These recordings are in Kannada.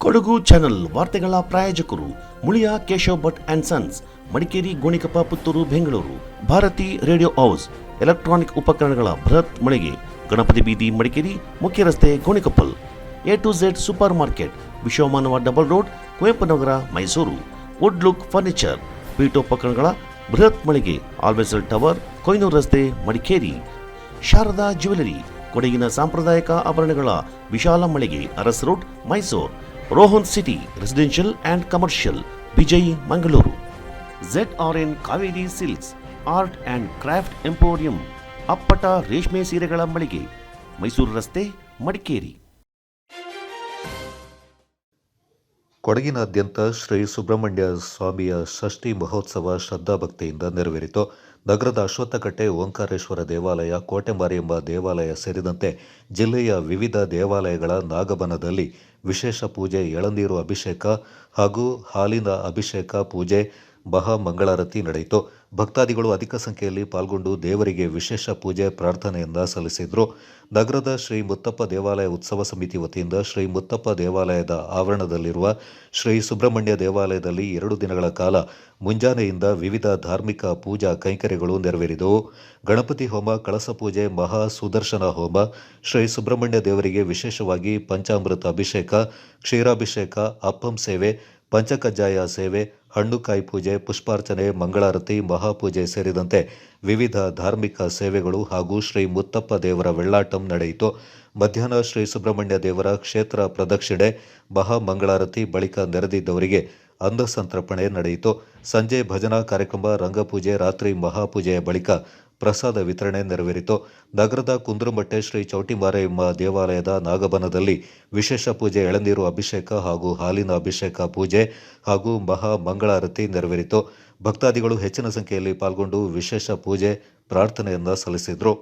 ಕೊಡಗು ಚಾನೆಲ್ ವಾರ್ತೆಗಳ ಪ್ರಾಯೋಜಕರು Muliya Keshav Bhat and sons, Madikeri, Gonikoppa, Puttur, Bengaluru. Bharati radio house, electronic ಉಪಕರಣಗಳ ಬೃಹತ್ ಮಳಿಗೆ, ಗಣಪತಿ ಬೀದಿ, ಮಡಿಕೇರಿ, ಮುಖ್ಯ ರಸ್ತೆ, Gonikoppal. A2Z super market, Vishwamanava double road, Kuvempu Nagar, Mysuru. Wood look furniture, ಪೀಠೋಪಕರಣಗಳ ಬೃಹತ್ ಮಳಿಗೆ, ಆಲ್ವೆಸಲ್ ಟವರ್, ಕೊಯ್ನೂರು ರಸ್ತೆ, ಮಡಿಕೇರಿ. ಶಾರದಾ ಜ್ಯುವೆಲರಿ, ಕೊಡಗಿನ ಸಾಂಪ್ರದಾಯಿಕ ಆಭರಣಗಳ ವಿಶಾಲ ಮಳಿಗೆ, Aras road, Mysuru. Rohan city residential and commercial, Vijay, Mangaluru. ZRN Kaveri silks, art and craft emporium, ಅಪ್ಪಟ ರೇಷ್ಮೆ ಸೀರೆಗಳ ಮಳಿಗೆ, ಮೈಸೂರು ರಸ್ತೆ, ಮಡಿಕೇರಿ. ಕೊಡಗಿನಾದ್ಯಂತ ಶ್ರೀ ಸುಬ್ರಹ್ಮಣ್ಯ ಸ್ವಾಮಿಯ ಷಷ್ಠಿ ಮಹೋತ್ಸವ ಶ್ರದ್ಧಾಭಕ್ತಿಯಿಂದ ನೆರವೇರಿತು. ನಗರದ ಅಶ್ವತ್ಥಕಟ್ಟೆ ಓಂಕಾರೇಶ್ವರ ದೇವಾಲಯ, ಕೋಟೆ ಮಾರಿಯಮ್ಮ ದೇವಾಲಯ ಸೇರಿದಂತೆ ಜಿಲ್ಲೆಯ ವಿವಿಧ ದೇವಾಲಯಗಳ ನಾಗಬನದಲ್ಲಿ ವಿಶೇಷ ಪೂಜೆ, ಎಳನೀರು ಅಭಿಷೇಕ ಹಾಗೂ ಹಾಲಿನ ಅಭಿಷೇಕ ಪೂಜೆ, ಮಹಾಮಂಗಳಾರತಿ ನಡೆಯಿತು. ಭಕ್ತಾದಿಗಳು ಅಧಿಕ ಸಂಖ್ಯೆಯಲ್ಲಿ ಪಾಲ್ಗೊಂಡು ದೇವರಿಗೆ ವಿಶೇಷ ಪೂಜೆ, ಪ್ರಾರ್ಥನೆಯನ್ನ ಸಲ್ಲಿಸಿದರು. ನಗರದ ಶ್ರೀ ಮುತ್ತಪ್ಪ ದೇವಾಲಯ ಉತ್ಸವ ಸಮಿತಿ ವತಿಯಿಂದ ಶ್ರೀ ಮುತ್ತಪ್ಪ ದೇವಾಲಯದ ಆವರಣದಲ್ಲಿರುವ ಶ್ರೀ ಸುಬ್ರಹ್ಮಣ್ಯ ದೇವಾಲಯದಲ್ಲಿ 2 ದಿನಗಳ ಕಾಲ ಮುಂಜಾನೆಯಿಂದ ವಿವಿಧ ಧಾರ್ಮಿಕ ಪೂಜಾ ಕೈಂಕರ್ಯಗಳು ನೆರವೇರಿದವು. ಗಣಪತಿ ಹೋಮ, ಕಳಸ ಪೂಜೆ, ಮಹಾ ಸುದರ್ಶನ ಹೋಮ, ಶ್ರೀ ಸುಬ್ರಹ್ಮಣ್ಯ ದೇವರಿಗೆ ವಿಶೇಷವಾಗಿ ಪಂಚಾಮೃತ ಅಭಿಷೇಕ, ಕ್ಷೀರಾಭಿಷೇಕ, ಅಪ್ಪಂ ಸೇವೆ, ಪಂಚಕಜ್ಜಾಯ ಸೇವೆ, ಹಣ್ಣುಕಾಯಿ ಪೂಜೆ, ಪುಷ್ಪಾರ್ಚನೆ, ಮಂಗಳಾರತಿ, ಮಹಾಪೂಜೆ ಸೇರಿದಂತೆ ವಿವಿಧ ಧಾರ್ಮಿಕ ಸೇವೆಗಳು ಹಾಗೂ ಶ್ರೀ ಮುತ್ತಪ್ಪ ದೇವರ ವೆಳ್ಳಾಟಂ ನಡೆಯಿತು. ಮಧ್ಯಾಹ್ನ ಶ್ರೀ ಸುಬ್ರಹ್ಮಣ್ಯ ದೇವರ ಕ್ಷೇತ್ರ ಪ್ರದಕ್ಷಿಣೆ, ಮಹಾಮಂಗಳಾರತಿ ಬಳಿಕ ನೆರೆದಿದ್ದವರಿಗೆ ಅನ್ನ ಸಂತರ್ಪಣೆ ನಡೆಯಿತು. ಸಂಜೆ ಭಜನಾ ಕಾರ್ಯಕ್ರಮ, ರಂಗಪೂಜೆ, ರಾತ್ರಿ ಮಹಾಪೂಜೆಯ ಬಳಿಕ ಪ್ರಸಾದ ವಿತರಣೆ ನೆರವೇರಿತು. ನಗರದ ಕುಂದ್ರುಮಟ್ಟೆ ಶ್ರೀ ಚೌಟಿಮಾರಯ್ಯಮ್ಮ ದೇವಾಲಯದ ನಾಗಬನದಲ್ಲಿ ವಿಶೇಷ ಪೂಜೆ, ಎಳನೀರು ಅಭಿಷೇಕ ಹಾಗೂ ಹಾಲಿನ ಅಭಿಷೇಕ ಪೂಜೆ ಹಾಗೂ ಮಹಾ ಮಂಗಳಾರತಿ ನೆರವೇರಿತು. ಭಕ್ತಾದಿಗಳು ಹೆಚ್ಚಿನ ಸಂಖ್ಯೆಯಲ್ಲಿ ಪಾಲ್ಗೊಂಡು ವಿಶೇಷ ಪೂಜೆ, ಪ್ರಾರ್ಥನೆಯನ್ನ ಸಲ್ಲಿಸಿದರು.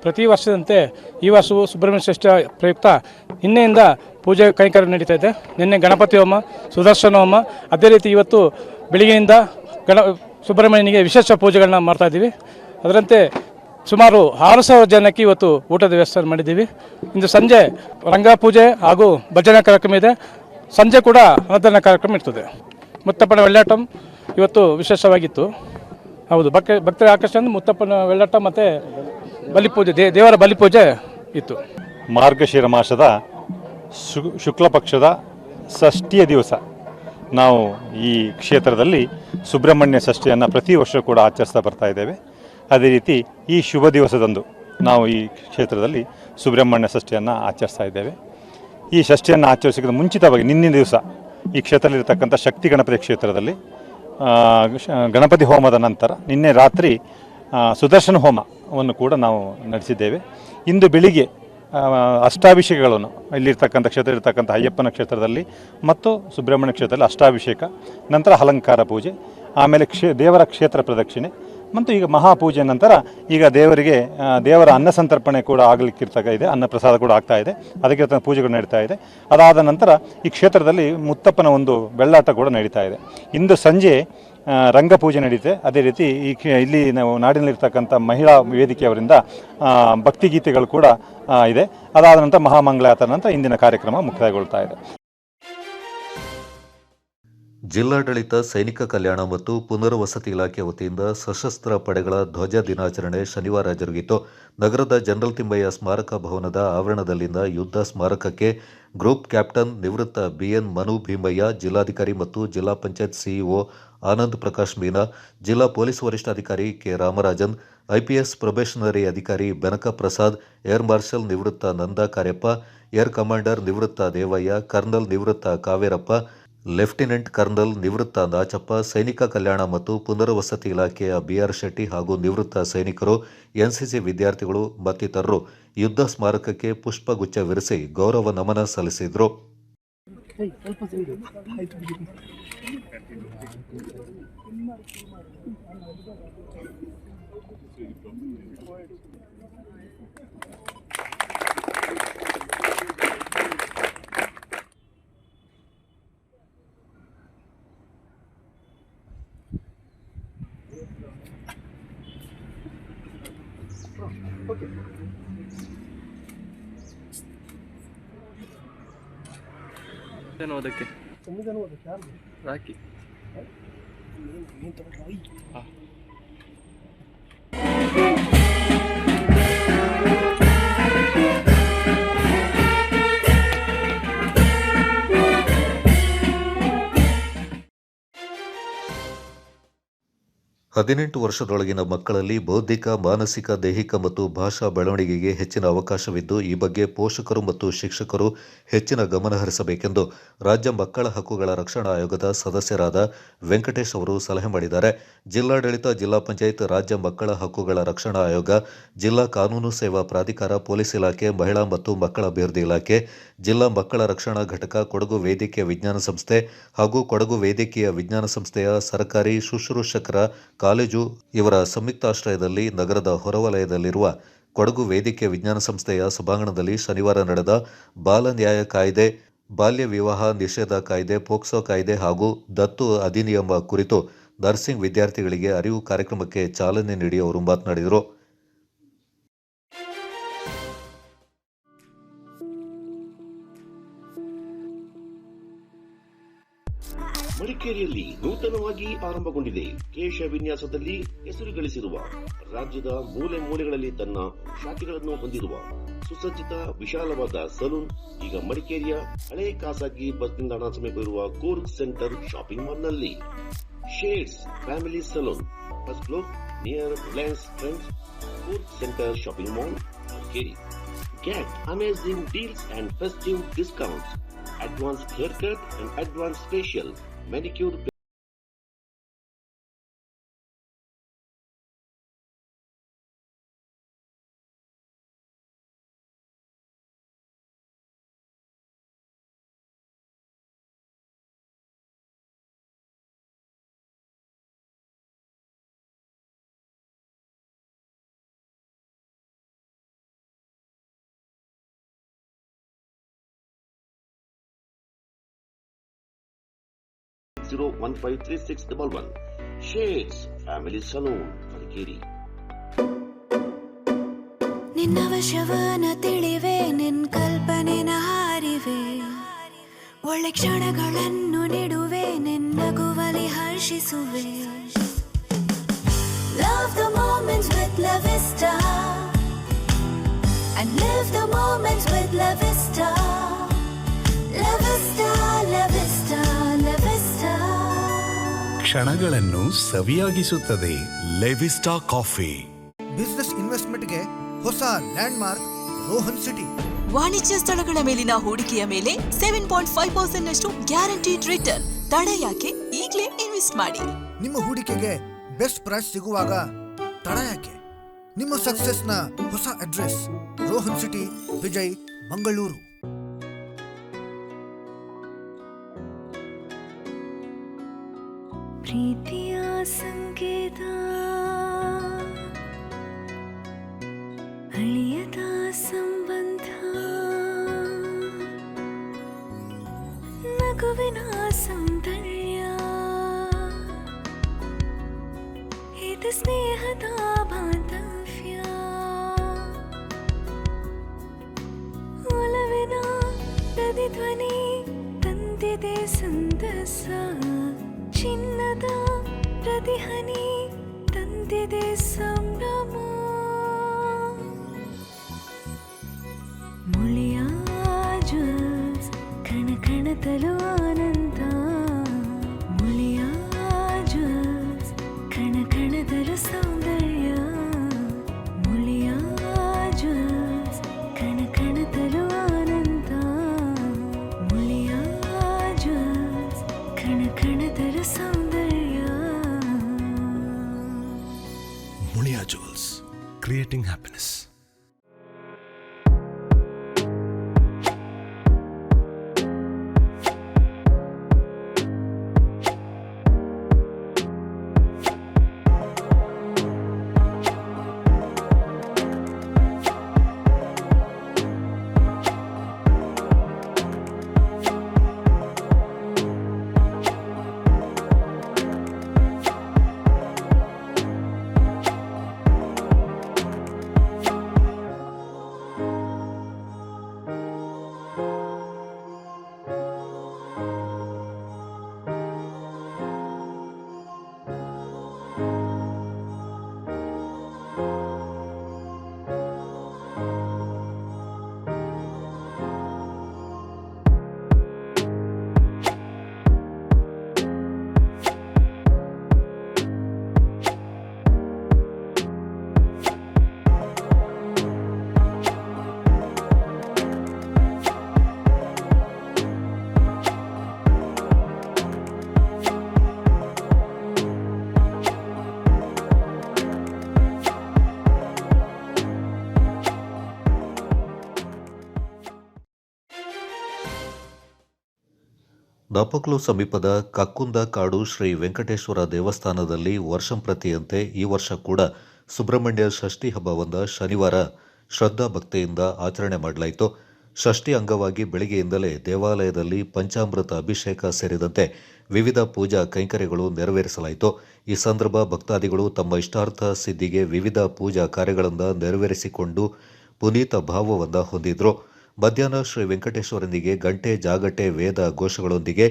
ಪ್ರತಿ ವರ್ಷದಂತೆ ಈ ವರ್ಷವೂ ಸುಬ್ರಹ್ಮಣ್ಯ ಷಷ್ಠಿ ಪ್ರಯುಕ್ತ ನಿನ್ನೆಯಿಂದ ಪೂಜೆ ಕೈಂಕರ್ಯ ನಡೀತಾ ಇದೆ. ನಿನ್ನೆ ಗಣಪತಿ ಹೋಮ, ಸುದರ್ಶನ ಹೋಮ, ಅದೇ ರೀತಿ ಇವತ್ತು ಬೆಳಿಗ್ಗೆಯಿಂದ ಸುಬ್ರಹ್ಮಣ್ಯನಿಗೆ ವಿಶೇಷ ಪೂಜೆಗಳನ್ನ ಮಾಡ್ತಾ ಇದ್ದೀವಿ. ಅದರಂತೆ ಸುಮಾರು 6,000 ಜನಕ್ಕೆ ಇವತ್ತು ಊಟದ ವ್ಯವಸ್ಥೆ ಮಾಡಿದ್ದೀವಿ. ಇಂದು ಸಂಜೆ ರಂಗಪೂಜೆ ಹಾಗೂ ಭಜನಾ ಕಾರ್ಯಕ್ರಮ ಇದೆ. ಸಂಜೆ ಕೂಡ ಅನ್ನದಾನ ಕಾರ್ಯಕ್ರಮ ಇರ್ತದೆ. ಮುತ್ತಪ್ಪನ ವೆಳ್ಳಾಟಂ ಇವತ್ತು ವಿಶೇಷವಾಗಿತ್ತು. ಹೌದು, ಭಕ್ತರ ಆಕರ್ಷಣೆ ಮುತ್ತಪ್ಪನ ವೆಳ್ಳಾಟ ಮತ್ತು ಬಲಿಪೂಜೆ, ದೇವರ ಬಲಿಪೂಜೆ ಇತ್ತು. ಮಾರ್ಗಶಿರ ಮಾಸದ ಶುಕ್ಲ ಪಕ್ಷದ ಷಷ್ಠಿಯ ದಿವಸ ನಾವು ಈ ಕ್ಷೇತ್ರದಲ್ಲಿ ಸುಬ್ರಹ್ಮಣ್ಯ ಷಷ್ಠಿಯನ್ನು ಪ್ರತಿ ವರ್ಷ ಕೂಡ ಆಚರಿಸ್ತಾ ಬರ್ತಾ ಇದ್ದೇವೆ. ಅದೇ ರೀತಿ ಈ ಶುಭ ದಿವಸದಂದು ನಾವು ಈ ಕ್ಷೇತ್ರದಲ್ಲಿ ಸುಬ್ರಹ್ಮಣ್ಯ ಷಷ್ಠಿಯನ್ನು ಆಚರಿಸ್ತಾ ಇದ್ದೇವೆ. ಈ ಷಷ್ಠಿಯನ್ನು ಆಚರಿಸೋದಕ್ಕೆ ಮುಂಚಿತವಾಗಿ ನಿನ್ನಿನ ದಿವಸ ಈ ಕ್ಷೇತ್ರದಲ್ಲಿರ್ತಕ್ಕಂಥ ಶಕ್ತಿ ಗಣಪತಿ ಕ್ಷೇತ್ರದಲ್ಲಿ ಗಣಪತಿ ಹೋಮದ ನಂತರ ನಿನ್ನೆ ರಾತ್ರಿ ಸುದರ್ಶನ ಹೋಮವನ್ನು ಕೂಡ ನಾವು ನಡೆಸಿದ್ದೇವೆ. ಇಂದು ಬೆಳಿಗ್ಗೆ ಅಷ್ಟಾಭಿಷೇಕಗಳನ್ನು ಕ್ಷೇತ್ರ ಇರ್ತಕ್ಕಂಥ ಅಯ್ಯಪ್ಪನ ಕ್ಷೇತ್ರದಲ್ಲಿ ಮತ್ತು ಸುಬ್ರಹ್ಮಣ್ಯ ಕ್ಷೇತ್ರದಲ್ಲಿ ಅಷ್ಟಾಭಿಷೇಕ, ನಂತರ ಅಲಂಕಾರ ಪೂಜೆ, ಆಮೇಲೆ ದೇವರ ಕ್ಷೇತ್ರ ಪ್ರದಕ್ಷಿಣೆ ಮತ್ತು ಈಗ ಮಹಾಪೂಜೆ ನಂತರ ಈಗ ದೇವರ ಅನ್ನ ಸಂತರ್ಪಣೆ ಕೂಡ ಇದೆ, ಅನ್ನ ಪ್ರಸಾದ ಕೂಡ ಆಗ್ತಾ ಇದೆ, ಅದಕ್ಕೆ ಪೂಜೆಗಳು ನಡೀತಾ ಇದೆ. ಅದಾದ ನಂತರ ಈ ಕ್ಷೇತ್ರದಲ್ಲಿ ಮುತ್ತಪ್ಪನ ಒಂದು ಬೆಳ್ಳಾಟ ಕೂಡ ನಡೀತಾ ಇದೆ. ಇಂದು ಸಂಜೆ ರಂಗಪೂಜೆ ನಡೀತೆ. ಅದೇ ರೀತಿ ಇಲ್ಲಿ ನಾವು ನಾಡಿನಲ್ಲಿರ್ತಕ್ಕಂಥ ಮಹಿಳಾ ವೇದಿಕೆಯವರಿಂದ ಭಕ್ತಿಗೀತೆಗಳು ಕೂಡ ಇದೆ. ಅದಾದ ನಂತರ ಮಹಾಮಂಗಳಾರತಿ ನಂತರ ಇಂದಿನ ಕಾರ್ಯಕ್ರಮ ಮುಕ್ತಾಯಗೊಳ್ತಾ ಇದೆ. ಜಿಲ್ಲಾಡಳಿತ ಸೈನಿಕ ಕಲ್ಯಾಣ ಮತ್ತು ಪುನರ್ವಸತಿ ಇಲಾಖೆ ವತಿಯಿಂದ ಸಶಸ್ತ್ರ ಪಡೆಗಳ ಧ್ವಜ ದಿನಾಚರಣೆ ಶನಿವಾರ ಜರುಗಿತು. ನಗರದ ಜನರಲ್ ತಿಮ್ಮಯ್ಯ ಸ್ಮಾರಕ ಭವನದ ಆವರಣದಲ್ಲಿನ ಯುದ್ಧ ಸ್ಮಾರಕಕ್ಕೆ ಗ್ರೂಪ್ ಕ್ಯಾಪ್ಟನ್ ನಿವೃತ್ತ ಬಿಎನ್ ಮನು ಭೀಮಯ್ಯ, ಜಿಲ್ಲಾಧಿಕಾರಿ ಮತ್ತು ಜಿಲ್ಲಾ ಪಂಚಾಯತ್ ಸಿಇಒ ಆನಂದ್ ಪ್ರಕಾಶ್ ಮೀನಾ, ಜಿಲ್ಲಾ ಪೊಲೀಸ್ ವರಿಷ್ಠಾಧಿಕಾರಿ ಕೆ ರಾಮರಾಜನ್, ಐಪಿಎಸ್ ಪ್ರೊಬೇಷನರಿ ಅಧಿಕಾರಿ ಬೆನಕ ಪ್ರಸಾದ್, ಏರ್ ಮಾರ್ಷಲ್ ನಿವೃತ್ತ ನಂದಾ ಕಾರ್ಯಪ್ಪ, ಏರ್ ಕಮಾಂಡರ್ ನಿವೃತ್ತ ದೇವಯ್ಯ, ಕರ್ನಲ್ ನಿವೃತ್ತ ಕಾವೇರಪ್ಪ, ಲೆಫ್ಟಿನೆಂಟ್ ಕರ್ನಲ್ ನಿವೃತ್ತ ನಾಚಪ್ಪ, ಸೈನಿಕ ಕಲ್ಯಾಣ ಮತ್ತು ಪುನರ್ವಸತಿ ಇಲಾಖೆಯ ಬಿಆರ್ ಶೆಟ್ಟಿ ಹಾಗೂ ನಿವೃತ್ತ ಸೈನಿಕರು, ಎನ್ಸಿಸಿ ವಿದ್ಯಾರ್ಥಿಗಳು ಮತ್ತಿತರರು ಯುದ್ಧ ಸ್ಮಾರಕಕ್ಕೆ ಪುಷ್ಪಗುಚ್ಛವಿರಿಸಿ ಗೌರವ ನಮನ ಸಲ್ಲಿಸಿದರು. ಓದಕ್ಕೆ ರಾಕಿ ಹದಿನೆಂಟು ವರ್ಷದೊಳಗಿನ ಮಕ್ಕಳಲ್ಲಿ ಬೌದ್ಧಿಕ, ಮಾನಸಿಕ, ದೈಹಿಕ ಮತ್ತು ಭಾಷಾ ಬೆಳವಣಿಗೆಗೆ ಹೆಚ್ಚಿನ ಅವಕಾಶವಿದ್ದು, ಈ ಬಗ್ಗೆ ಪೋಷಕರು ಮತ್ತು ಶಿಕ್ಷಕರು ಹೆಚ್ಚಿನ ಗಮನ ಹರಿಸಬೇಕೆಂದು ರಾಜ್ಯ ಮಕ್ಕಳ ಹಕ್ಕುಗಳ ರಕ್ಷಣಾ ಆಯೋಗದ ಸದಸ್ಯರಾದ ವೆಂಕಟೇಶ್ ಅವರು ಸಲಹೆ ಮಾಡಿದ್ದಾರೆ. ಜಿಲ್ಲಾಡಳಿತ, ಜಿಲ್ಲಾ ಪಂಚಾಯತ್, ರಾಜ್ಯ ಮಕ್ಕಳ ಹಕ್ಕುಗಳ ರಕ್ಷಣಾ ಆಯೋಗ, ಜಿಲ್ಲಾ ಕಾನೂನು ಸೇವಾ ಪ್ರಾಧಿಕಾರ, ಪೊಲೀಸ್ ಇಲಾಖೆ, ಮಹಿಳಾ ಮತ್ತು ಮಕ್ಕಳ ಅಭಿವೃದ್ಧಿ ಇಲಾಖೆ, ಜಿಲ್ಲಾ ಮಕ್ಕಳ ರಕ್ಷಣಾ ಘಟಕ, ಕೊಡಗು ವೈದ್ಯಕೀಯ ವಿಜ್ಞಾನ ಸಂಸ್ಥೆ ಹಾಗೂ ಕೊಡಗು ವೈದ್ಯಕೀಯ ವಿಜ್ಞಾನ ಸಂಸ್ಥೆಯ ಸರ್ಕಾರಿ ಶುಶ್ರೂಷಕರ ಕಾಲೇಜು ಇವರ ಸಂಯುಕ್ತಾಶ್ರಯದಲ್ಲಿ ನಗರದ ಹೊರವಲಯದಲ್ಲಿರುವ ಕೊಡಗು ವೈದ್ಯಕೀಯ ವಿಜ್ಞಾನ ಸಂಸ್ಥೆಯ ಸಭಾಂಗಣದಲ್ಲಿ ಶನಿವಾರ ನಡೆದ ಬಾಲ ನ್ಯಾಯ ಕಾಯ್ದೆ, ಬಾಲ್ಯ ವಿವಾಹ ನಿಷೇಧ ಕಾಯ್ದೆ, ಪೋಕ್ಸೋ ಕಾಯ್ದೆ ಹಾಗೂ ದತ್ತು ಅಧಿನಿಯಮ ಕುರಿತು ನರ್ಸಿಂಗ್ ವಿದ್ಯಾರ್ಥಿಗಳಿಗೆ ಅರಿವು ಕಾರ್ಯಕ್ರಮಕ್ಕೆ ಚಾಲನೆ ನೀಡಿ ಅವರು ಮಾತನಾಡಿದರು. ಮಡಿಕೇರಿಯಲ್ಲಿ ನೂತನವಾಗಿ ಆರಂಭಗೊಂಡಿದೆ. ಕೇಶ ವಿನ್ಯಾಸದಲ್ಲಿ ಹೆಸರು ಗಳಿಸಿರುವ, ರಾಜ್ಯದ ಮೂಲೆ ಮೂಲೆಗಳಲ್ಲಿ ತನ್ನ ಶಾಖೆಗಳನ್ನು ಹೊಂದಿರುವ ಸುಸಜ್ಜಿತ ವಿಶಾಲವಾದ ಸಲೂನ್ ಈಗ ಮಡಿಕೇರಿಯ ಹಳೆ ಖಾಸಗಿ ಬಸ್ ನಿಲ್ದಾಣ ಸಮೀಪವಿರುವ ಕೂರ್ಗ್ ಸೆಂಟರ್ ಶಾಪಿಂಗ್ ಮಾಲ್ನಲ್ಲಿ. Shades family salon, first floor near Reliance trends, Coorg centre shopping mall, Madikeri. Get amazing deals and festive discounts. Advanced haircut and advanced facial, manicure. (0153611) Shades Family Saloon, Madikeri. ನಿನ್ನ ವಶವನ ತಿಳಿವೆ, ನಿನ್ ಕಲ್ಪನೆನ ಹಾರಿವೆ, ಒಳ್ಳೆ ಕ್ಷಣಗಳನ್ನು ನೀಡುವೆ, ನಿನ್ನಗುವಲಿ ಹರ್ಷಿಸುವೆ. Love the moments with La Vista and live the moments with La Vista. La Vista, La Vista, La Vista. ಕ್ಷಣಗಳನ್ನು ಸವಿಯಾಗಿಸುತ್ತದೆ ಲೆವಿಸ್ಟಾ ಕಾಫಿ. ಬಿಸಿನೆಸ್ ಇನ್ವೆಸ್ಟ್ಮೆಂಟ್ಗೆ ಹೊಸ ಲ್ಯಾಂಡ್ಮಾರ್ಕ್ ರೋಹನ್ ಸಿಟಿ. ವಾಣಿಜ್ಯ ಸ್ಥಳಗಳ ಮೇಲಿನ ಹೂಡಿಕೆಯ ಮೇಲೆ 7.5% ನಷ್ಟು ಗ್ಯಾರಂಟಿಡ್ ರಿಟರ್ನ್. ತಡ ಯಾಕೆ? ಈಗಲೇ ಇನ್ವೆಸ್ಟ್ ಮಾಡಿ. ನಿಮ್ಮ ಹೂಡಿಕೆಗೆ ಬೆಸ್ಟ್ ಪ್ರೈಸ್ ಸಿಗುವಾಗ ತಡ ಯಾಕೆ? ನಿಮ್ಮ ಸಕ್ಸಸ್ನ ಹೊಸ ಅಡ್ರೆಸ್ ರೋಹನ್ ಸಿಟಿ, ವಿಜಯ್, ಮಂಗಳೂರು. ಪ್ರೀತಿಯ ಸಂಕೇತ, ಅಳಿಯದ ಸಂಬಂಧ, ನಗುವಿನ ಸೌಂದರ್ಯ, ಇದು ಸ್ನೇಹದ ಬಾಂಧವ್ಯ, ಒಲವಿನ ಪ್ರತಿಧ್ವನಿ ತಂದಿದೆ ಸಂದಸ, ಚಿನ್ನದ ಪ್ರತಿಹನಿ ತಂದಿದೆ ಸಂಭ್ರಮ. ಮುಳಿಯ ಜ್ಯೂಸ್ ಕಣ ಕಣದಲು ಆನಂದ, ಮುಳಿಯ ಜ್ಯೂಸ್ ಕಣ ಕಣದಲು ಸೌಂದರ್ಯ, ಮುಳಿಯ ಜ್ಯೂಸ್ ಕಣ ಕಣದಲು ಆನಂದ, ಮುಳಿಯ ಜ್ಯೂಸ್ ಕಣ ಕಣದಲು ಸೌಂದರ್ಯ. Muliya jewels, creating happiness. Napoklu ಸಮೀಪದ ಕಕ್ಕುಂದ ಕಾಡು ಶ್ರೀ ವೆಂಕಟೇಶ್ವರ ದೇವಸ್ಥಾನದಲ್ಲಿ ವರ್ಷಂಪ್ರತಿಯಂತೆ ಈ ವರ್ಷ ಕೂಡ ಸುಬ್ರಹ್ಮಣ್ಯ ಷಷ್ಠಿ ಹಬ್ಬವನ್ನು ಶನಿವಾರ ಶ್ರದ್ಧಾ ಭಕ್ತಿಯಿಂದ ಆಚರಣೆ ಮಾಡಲಾಯಿತು. ಷಷ್ಠಿ ಅಂಗವಾಗಿ ಬೆಳಗ್ಗೆಯಿಂದಲೇ ದೇವಾಲಯದಲ್ಲಿ ಪಂಚಾಮೃತ ಅಭಿಷೇಕ ಸೇರಿದಂತೆ ವಿವಿಧ ಪೂಜಾ ಕೈಂಕರ್ಯಗಳು ನೆರವೇರಿಸಲಾಯಿತು. ಈ ಸಂದರ್ಭ ಭಕ್ತಾದಿಗಳು ತಮ್ಮ ಇಷ್ಟಾರ್ಥ ಸಿದ್ಧಿಗೆ ವಿವಿಧ ಪೂಜಾ ಕಾರ್ಯಗಳನ್ನು ನೆರವೇರಿಸಿಕೊಂಡು ಪುನೀತ ಭಾವವನ್ನು ಹೊಂದಿದ್ರು. ಮಧ್ಯಾಹ್ನ ಶ್ರೀ ವೆಂಕಟೇಶ್ವರನಿಗೆ ಗಂಟೆ ಜಾಗಟೆ ವೇದ ಘೋಷಗಳೊಂದಿಗೆ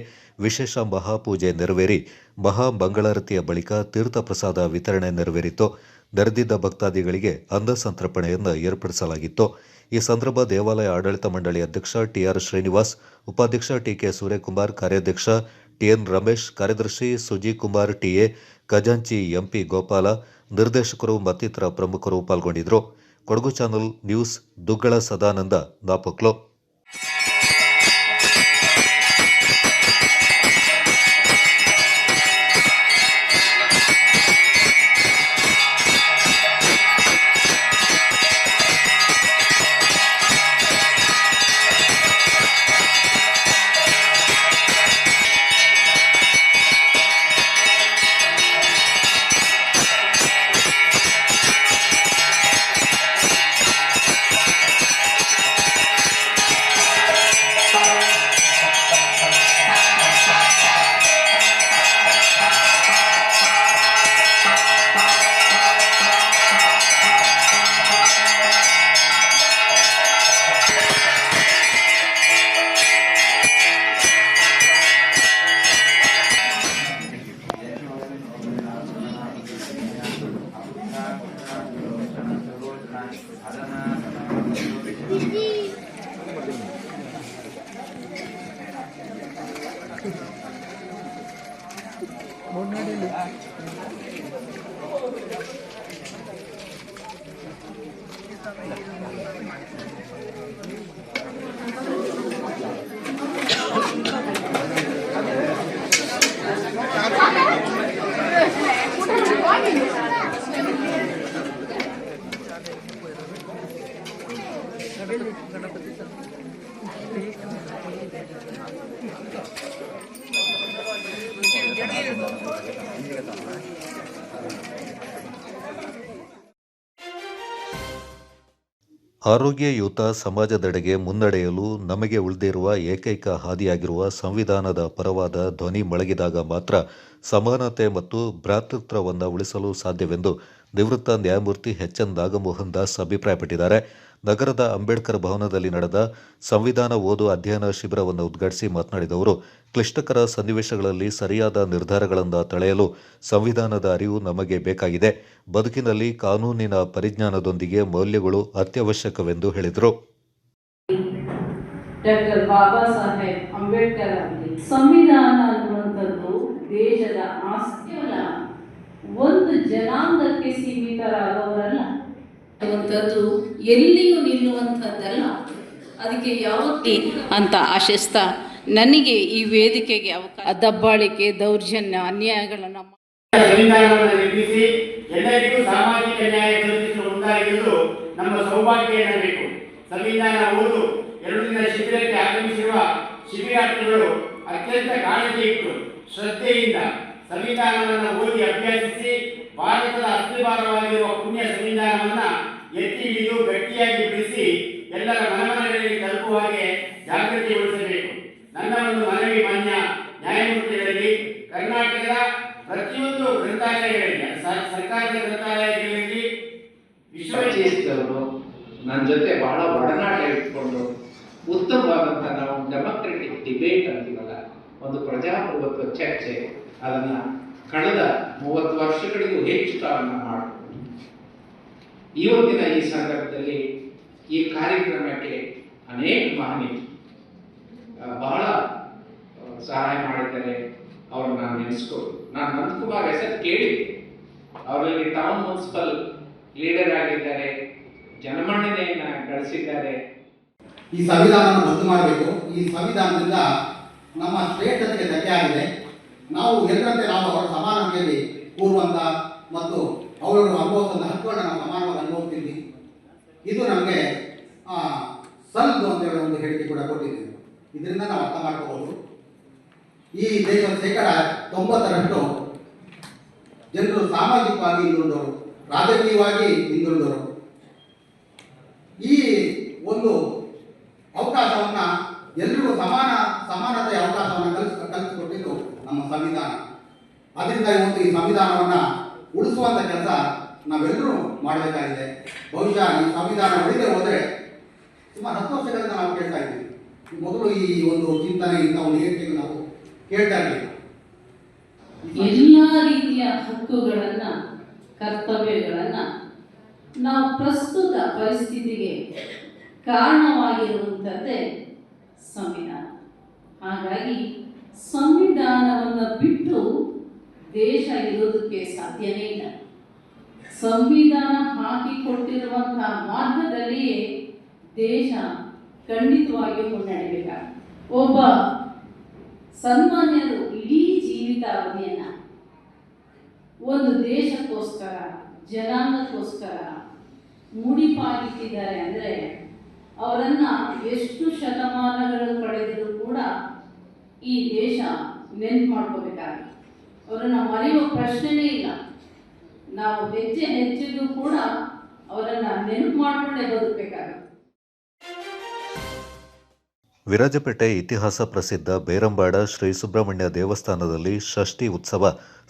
ವಿಶೇಷ ಮಹಾಪೂಜೆ ನೆರವೇರಿ ಮಹಾಮಂಗಳಾರತಿಯ ಬಳಿಕ ತೀರ್ಥ ಪ್ರಸಾದ ವಿತರಣೆ ನೆರವೇರಿತು. ನೆರೆದಿದ್ದ ಭಕ್ತಾದಿಗಳಿಗೆ ಅನ್ನ ಸಂತರ್ಪಣೆಯನ್ನು ಏರ್ಪಡಿಸಲಾಗಿತ್ತು. ಈ ಸಂದರ್ಭ ದೇವಾಲಯ ಆಡಳಿತ ಮಂಡಳಿ ಅಧ್ಯಕ್ಷ ಟಿಆರ್ ಶ್ರೀನಿವಾಸ್, ಉಪಾಧ್ಯಕ್ಷ ಟಿಕೆ ಸೂರ್ಯಕುಮಾರ್, ಕಾರ್ಯಾಧ್ಯಕ್ಷ ಟಿಎನ್ ರಮೇಶ್, ಕಾರ್ಯದರ್ಶಿ ಸುಜಿಕುಮಾರ್ ಟಿಎ, ಖಜಾಂಚಿ ಎಂಪಿ ಗೋಪಾಲ, ನಿರ್ದೇಶಕರು ಮತ್ತಿತರ ಪ್ರಮುಖರು ಪಾಲ್ಗೊಂಡಿದ್ದರು. Kodagu channel news, Duggala Sadananda, Napoklu. ಆರೋಗ್ಯಯುತ ಸಮಾಜದೆಡೆಗೆ ಮುನ್ನಡೆಯಲು ನಮಗೆ ಉಳಿದಿರುವ ಏಕೈಕ ಹಾದಿಯಾಗಿರುವ ಸಂವಿಧಾನದ ಪರವಾದ ಧ್ವನಿ ಮೊಳಗಿದಾಗ ಮಾತ್ರ ಸಮಾನತೆ ಮತ್ತು ಭ್ರಾತೃತ್ವವನ್ನು ಉಳಿಸಲು ಸಾಧ್ಯವೆಂದು ನಿವೃತ್ತ ನ್ಯಾಯಮೂರ್ತಿ ಎಚ್.ಎನ್. ನಾಗಮೋಹನ್ ದಾಸ್ ಅಭಿಪ್ರಾಯಪಟ್ಟಿದ್ದಾರೆ. ನಗರದ ಅಂಬೇಡ್ಕರ್ ಭವನದಲ್ಲಿ ನಡೆದ ಸಂವಿಧಾನ ಓದು ಅಧ್ಯಯನ ಶಿಬಿರವನ್ನು ಉದ್ಘಾಟಿಸಿ ಮಾತನಾಡಿದ ಅವರು, ಕ್ಲಿಷ್ಟಕರ ಸನ್ನಿವೇಶಗಳಲ್ಲಿ ಸರಿಯಾದ ನಿರ್ಧಾರಗಳನ್ನು ತಳೆಯಲು ಸಂವಿಧಾನದ ಅರಿವು ನಮಗೆ ಬೇಕಾಗಿದೆ. ಬದುಕಿನಲ್ಲಿ ಕಾನೂನಿನ ಪರಿಜ್ಞಾನದೊಂದಿಗೆ ಮೌಲ್ಯಗಳು ಅತ್ಯವಶ್ಯಕವೆಂದು ಹೇಳಿದರು. ಡಾಕ್ಟರ್ ಬಾಬಾ ಸಾಹೇಬ್ ಅಂಬೇಡ್ಕರ್ ಅವರಿಗೆ ಸಂವಿಧಾನ ಅನ್ನುವಂಥದ್ದು ದೇಶದ ಆಸ್ತಿಯಲ್ಲ, ಒಂದು ಜನಾಂಗಕ್ಕೆ ಸೀಮಿತರಾದವರಲ್ಲ, ಅನ್ನುವಂಥದ್ದು ಎಲ್ಲಿಯೂ ನಿಲ್ಲುವಂಥದ್ದಲ್ಲ. ಅದಕ್ಕೆ ಯಾವತ್ತೇ ಅಂತ ಆಶಿಸ್ತಾ ನನಗೆ ಈ ವೇದಿಕೆಗೆ ಅವಕಾಶ, ದಬ್ಬಾಳಿಕೆ, ದೌರ್ಜನ್ಯ, ಅನ್ಯಾಯಗಳನ್ನು ಸಂವಿಧಾನವನ್ನು ನಿರ್ಮಿಸಿ ಎಲ್ಲರಿಗೂ ಸಾಮಾಜಿಕ ನ್ಯಾಯ ಕಲ್ಪಿಸಲು ಮುಂದಾಗಿರುವುದು ನಮ್ಮ ಸೌಭಾಗ್ಯ ಎನ್ನಬೇಕು. ಸಂವಿಧಾನ ಓದು 2 ದಿನ ಶಿಬಿರಕ್ಕೆ ಆಗಮಿಸಿರುವ ಶಿಬಿರಾರ್ಥಿಗಳು ಅತ್ಯಂತ ಕಾಳಜಿ ಇಟ್ಟು ಶ್ರದ್ಧೆಯಿಂದ ಸಂವಿಧಾನವನ್ನು ಓದಿ ಅಭ್ಯಸಿಸಿ ಭಾರತದ ಅಸ್ಥಿಭಾರವಾಗಿರುವ ಪುಣ್ಯ ಸಂವಿಧಾನವನ್ನು ಎತ್ತಿ ಹಿಡಿದು ಗಟ್ಟಿಯಾಗಿ ಬಿಡಿಸಿ ಎಲ್ಲರ ಮನಮನಗಳಲ್ಲಿ ತಲುಪುವ ಹಾಗೆ ಜಾಗೃತಿಗೊಳಿಸಬೇಕು. ನನ್ನ ಒಂದು ಮನವಿ ಮಾನ್ಯ ನ್ಯಾಯಮೂರ್ತಿಗಳಲ್ಲಿ, ಕರ್ನಾಟಕದ ಪ್ರತಿಯೊಂದು ಗ್ರಂಥಾಲಯಗಳಲ್ಲಿ, ಸರ್ಕಾರದ ಗ್ರಂಥಾಲಯಗಳಲ್ಲಿ ವಿಶ್ವವಿದ್ಯಾಲಯದವರು ನನ್ನ ಜೊತೆ ಬಹಳ ಒಡನಾಟ ಇಟ್ಕೊಂಡು ಉತ್ತಮವಾದಂಥ ನಾವು ಡೆಮೋಕ್ರೆಟಿಕ್ ಡಿಬೇಟ್ ಅಂತೀವಲ್ಲ, ಒಂದು ಪ್ರಜಾಪ್ರಭುತ್ವ ಚರ್ಚೆ, ಅದನ್ನು ಕಳೆದ 30 ವರ್ಷಗಳಿಗೂ ಹೆಚ್ಚು ಕಾಲನ ಮಾಡಿಕೊಂಡು ಇವತ್ತಿನ ಈ ಸಂದರ್ಭದಲ್ಲಿ ಈ ಕಾರ್ಯಕ್ರಮಕ್ಕೆ ಅನೇಕ ಮಹನೀಯರು ಬಹಳ ಸಹಾಯ ಮಾಡಿದ್ದಾರೆ. ಅವ್ರನ್ನ ನಾನು ನೆನೆಸ್ಕೊಂಡು, ನಾನು ನಂದಕುಮಾರ್ ಹೆಸರು ಕೇಳಿದ್ದೆ. ಅವರಲ್ಲಿ ಟೌನ್ ಮುನ್ಸಿಪಲ್ ಲೀಡರ್ ಆಗಿದ್ದಾರೆ, ಜನಮನ್ನಣೆಯನ್ನು ಗಳಿಸಿದ್ದಾರೆ. ಈ ಸಂವಿಧಾನವನ್ನು ರದ್ದು ಮಾಡಬೇಕು. ಈ ಸಂವಿಧಾನದಿಂದ ನಮ್ಮ ಶ್ರೇಷ್ಠತೆಗೆ ಧಕ್ಕೆ ಆಗಿದೆ. ನಾವು ಎಲ್ಲರಂತೆ ನಾವು ಅವರ ಸಮಾನತೆಯಲ್ಲಿ ಕೂರುವಂಥ ಮತ್ತು ಅವರು ಅನುಭವಿಸುವಂಥ ಹಕ್ಕುಗಳನ್ನ ನಾವು ಸಮಾನವಾಗಿ ಅನುಭವಿಸ್ತೀವಿ. ಇದು ನಮಗೆ ಸಲ್ಲದು ಅಂತ ಹೇಳೋ ಒಂದು ಹೇಳಿಕೆ ಕೂಡ ಕೊಟ್ಟಿದ್ದೀವಿ. ಇದರಿಂದ ನಾವು ಅರ್ಥ ಮಾಡ್ಕೋಬಹುದು, ಈ ದೇಶದ 90% ಜನರು ಸಾಮಾಜಿಕವಾಗಿ ಹಿಂದುಳಿದವರು, ರಾಜಕೀಯವಾಗಿ ಹಿಂದುಳಿದವರು. ಈ ಒಂದು ಅವಕಾಶವನ್ನು ಎಲ್ರಿಗೂ ಸಮಾನತೆಯ ಅವಕಾಶವನ್ನು ಕಲ್ಪಿಸಿಕೊಟ್ಟಿದ್ದು ನಮ್ಮ ಸಂವಿಧಾನ. ಅದರಿಂದ ಇವತ್ತು ಈ ಸಂವಿಧಾನವನ್ನು ಉಳಿಸುವಂಥ ಕೆಲಸ ನಾವೆಲ್ಲರೂ ಮಾಡಬೇಕಾಗಿದೆ. ಬಹುಶಃ ಈ ಸಂವಿಧಾನ ಉಳಿದೇ ಹೋದರೆ ಸುಮಾರು 10 ವರ್ಷಗಳಿಂದ ನಾವು ಕೇಳ್ತಾ ಇದ್ದೀವಿ. ಮೊದಲು ಈ ಒಂದು ಚಿಂತನೆ, ಇಂಥ ಒಂದು ಹೇಳಿಕೆಯನ್ನು ನಾವು ಕೇಳ್ತಾ ಇದ್ದೀವಿ. ಎಲ್ಲ ರೀತಿಯ ಹಕ್ಕುಗಳನ್ನು, ಕರ್ತವ್ಯಗಳನ್ನು ನಾವು ಪ್ರಸ್ತುತ ಪರಿಸ್ಥಿತಿಗೆ ಕಾರಣವಾಗಿರುವಂಥದ್ದೇ ಸಂವಿಧಾನ. ಹಾಗಾಗಿ ಸಂವಿಧಾನವನ್ನು ಬಿಟ್ಟು ದೇಶ ಇರೋದಕ್ಕೆ ಸಾಧ್ಯನೇ ಇಲ್ಲ. ಸಂವಿಧಾನ ಹಾಕಿಕೊಟ್ಟಿರುವಂತಹ ಮಾರ್ಗದಲ್ಲಿಯೇ ದೇಶ ಖಂಡಿತವಾಗಿಯೂ ಮುನ್ನಡೆಯಬೇಕಾಗಿದೆ. ಒಬ್ಬ ಸನ್ಮಾನ್ಯರು ಇಡೀ ಜೀವಿತಾವಧಿಯನ್ನು ಒಂದು ದೇಶಕ್ಕೋಸ್ಕರ, ಜನಾಂಗಕ್ಕೋಸ್ಕರ ಮುಡಿಪಾಗಿಟ್ಟಿದ್ದಾರೆ ಅಂದರೆ ಅವರನ್ನು ಎಷ್ಟು ಶತಮಾನಗಳು ಕಳೆದರೂ ಕೂಡ ಈ ದೇಶ ನೆನ್ಪು ಮಾಡ್ಕೋಬೇಕಾಗುತ್ತೆ. ಅವರನ್ನು ಮರೆಯುವ ಪ್ರಶ್ನೆನೇ ಇಲ್ಲ. ನಾವು ಹೆಜ್ಜೆಗೂ ಕೂಡ ಅವರನ್ನು ನೆನಪು ಮಾಡಿಕೊಂಡೇ ಬದುಕಬೇಕಾಗುತ್ತೆ. ವಿರಾಜಪೇಟೆ ಇತಿಹಾಸ ಪ್ರಸಿದ್ಧ ಬೇರಂಬಾಡ ಶ್ರೀ ಸುಬ್ರಹ್ಮಣ್ಯ ದೇವಸ್ಥಾನದಲ್ಲಿ ಷಷ್ಠಿ ಉತ್ಸವ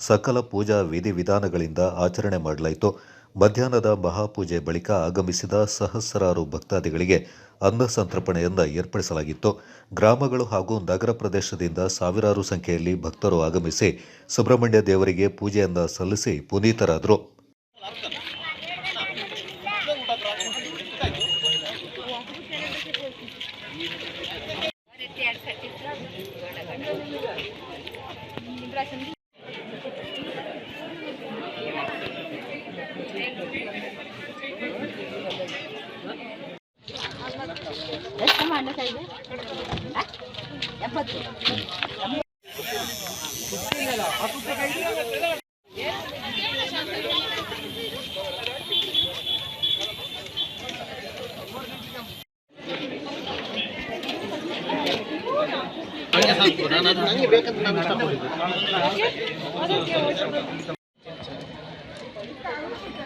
ಸಕಲ ಪೂಜಾ ವಿಧಿವಿಧಾನಗಳಿಂದ ಆಚರಣೆ ಮಾಡಲಾಯಿತು. ಮಧ್ಯಾಹ್ನದ ಮಹಾಪೂಜೆ ಬಳಿಕ ಆಗಮಿಸಿದ ಸಹಸ್ರಾರು ಭಕ್ತಾದಿಗಳಿಗೆ ಅನ್ನ ಸಂತರ್ಪಣೆಯನ್ನು ಏರ್ಪಡಿಸಲಾಗಿತ್ತು. ಗ್ರಾಮಗಳು ಹಾಗೂ ನಗರ ಪ್ರದೇಶದಿಂದ ಸಾವಿರಾರು ಸಂಖ್ಯೆಯಲ್ಲಿ ಭಕ್ತರು ಆಗಮಿಸಿ ಸುಬ್ರಹ್ಮಣ್ಯ ದೇವರಿಗೆ ಪೂಜೆಯನ್ನು ಸಲ್ಲಿಸಿ ಪುನೀತರಾದರು.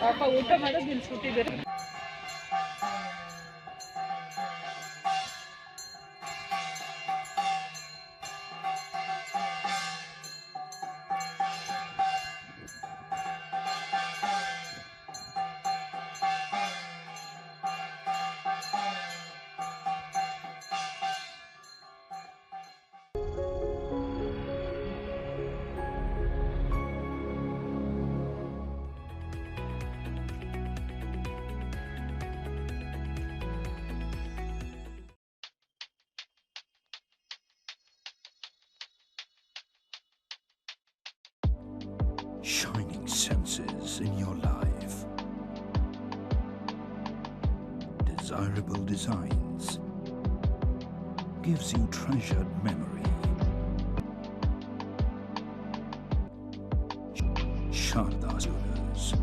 ಪಾಪ ಊಟ ಮಾಡೋದು ನಿಲ್ಸ್ಬಿಟ್ಟಿದ್ದಾರೆ. shining senses in your life. Desirable Designs gives you treasured memory. Sharda Jewelers.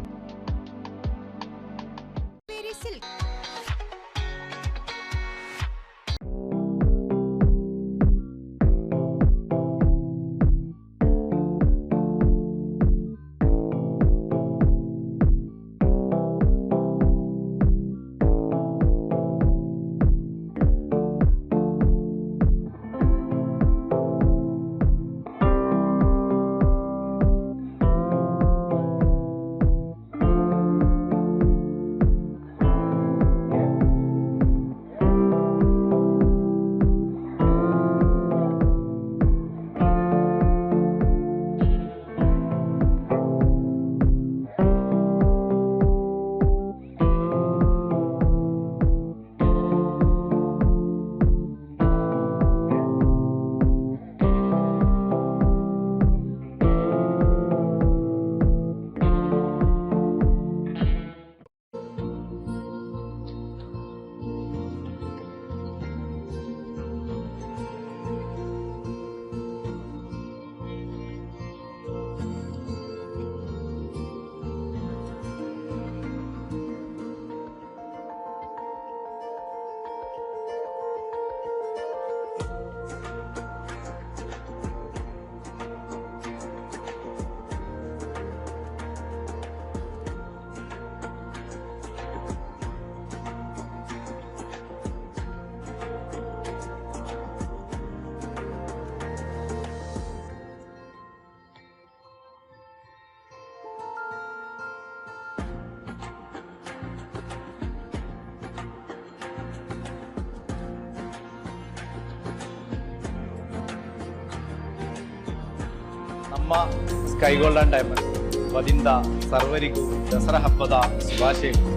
ನಮ್ಮ ಸ್ಕೈ ಗೋಲ್ಡನ್ ಡೈಮಂಡ್ ವತಿಯಿಂದ ಸರ್ವರಿಗೂ ದಸರಾ ಹಬ್ಬದ ಶುಭಾಶಯಗಳು.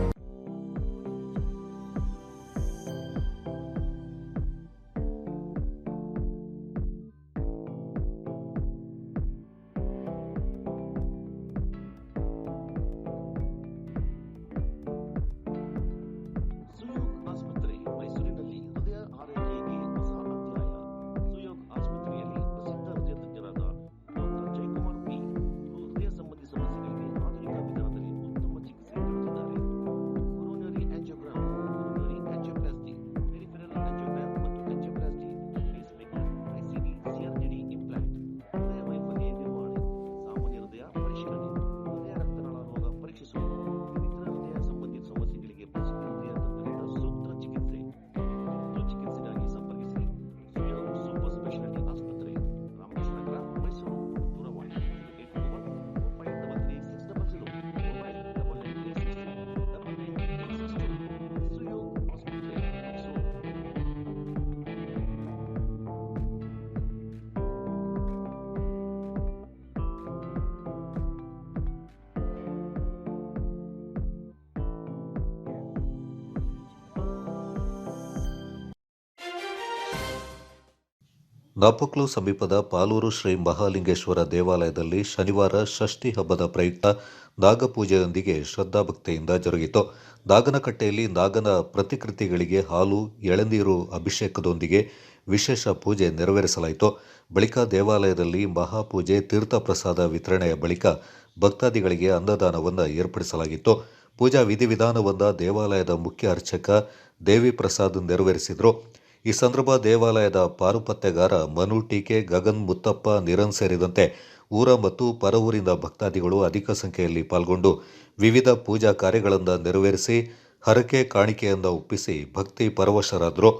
ನಾಪಕ್ಲು ಸಮೀಪದ ಪಾಲೂರು ಶ್ರೀ ಮಹಾಲಿಂಗೇಶ್ವರ ದೇವಾಲಯದಲ್ಲಿ ಶನಿವಾರ ಷಷ್ಠಿ ಹಬ್ಬದ ಪ್ರಯುಕ್ತ ನಾಗಪೂಜೆಯೊಂದಿಗೆ ಶ್ರದ್ಧಾಭಕ್ತಿಯಿಂದ ಜರುಗಿತು. ನಾಗನಕಟ್ಟೆಯಲ್ಲಿ ನಾಗನ ಪ್ರತಿಕೃತಿಗಳಿಗೆ ಹಾಲು, ಎಳನೀರು ಅಭಿಷೇಕದೊಂದಿಗೆ ವಿಶೇಷ ಪೂಜೆ ನೆರವೇರಿಸಲಾಯಿತು. ಬಳಿಕ ದೇವಾಲಯದಲ್ಲಿ ಮಹಾಪೂಜೆ, ತೀರ್ಥಪ್ರಸಾದ ವಿತರಣೆಯ ಬಳಿಕ ಭಕ್ತಾದಿಗಳಿಗೆ ಅನ್ನದಾನವನ್ನು ಏರ್ಪಡಿಸಲಾಗಿತ್ತು. ಪೂಜಾ ವಿಧಿವಿಧಾನವನ್ನು ದೇವಾಲಯದ ಮುಖ್ಯ ಅರ್ಚಕ ದೇವಿ ಪ್ರಸಾದ್ ನೆರವೇರಿಸಿದರು. ಈ ಸಂದರ್ಭ ದೇವಾಲಯದ ಪಾರುಪತ್ಯಗಾರ ಮನು ಟೀಕೆ, ಗಗನ್, ಮುತ್ತಪ್ಪ, ನಿರನ್ ಸೇರಿದಂತೆ ಊರ ಮತ್ತು ಪರವೂರಿನ ಭಕ್ತಾದಿಗಳು ಅಧಿಕ ಸಂಖ್ಯೆಯಲ್ಲಿ ಪಾಲ್ಗೊಂಡು ವಿವಿಧ ಪೂಜಾ ಕಾರ್ಯಗಳನ್ನು ನೆರವೇರಿಸಿ ಹರಕೆ ಕಾಣಿಕೆಯನ್ನು ಒಪ್ಪಿಸಿ ಭಕ್ತಿ ಪರವಶರಾದರು.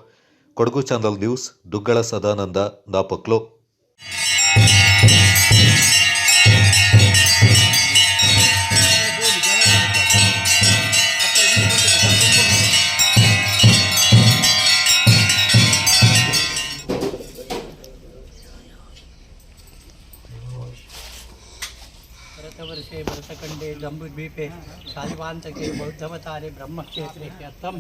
Kodagu channel news, Duggala Sadananda, Napoklu. भरतवर्षे भरतखण्डे जम्बुद्वीपे शालिवान्तके बौद्धवतारे ब्रह्मक्षेत्रे ह्यर्थम्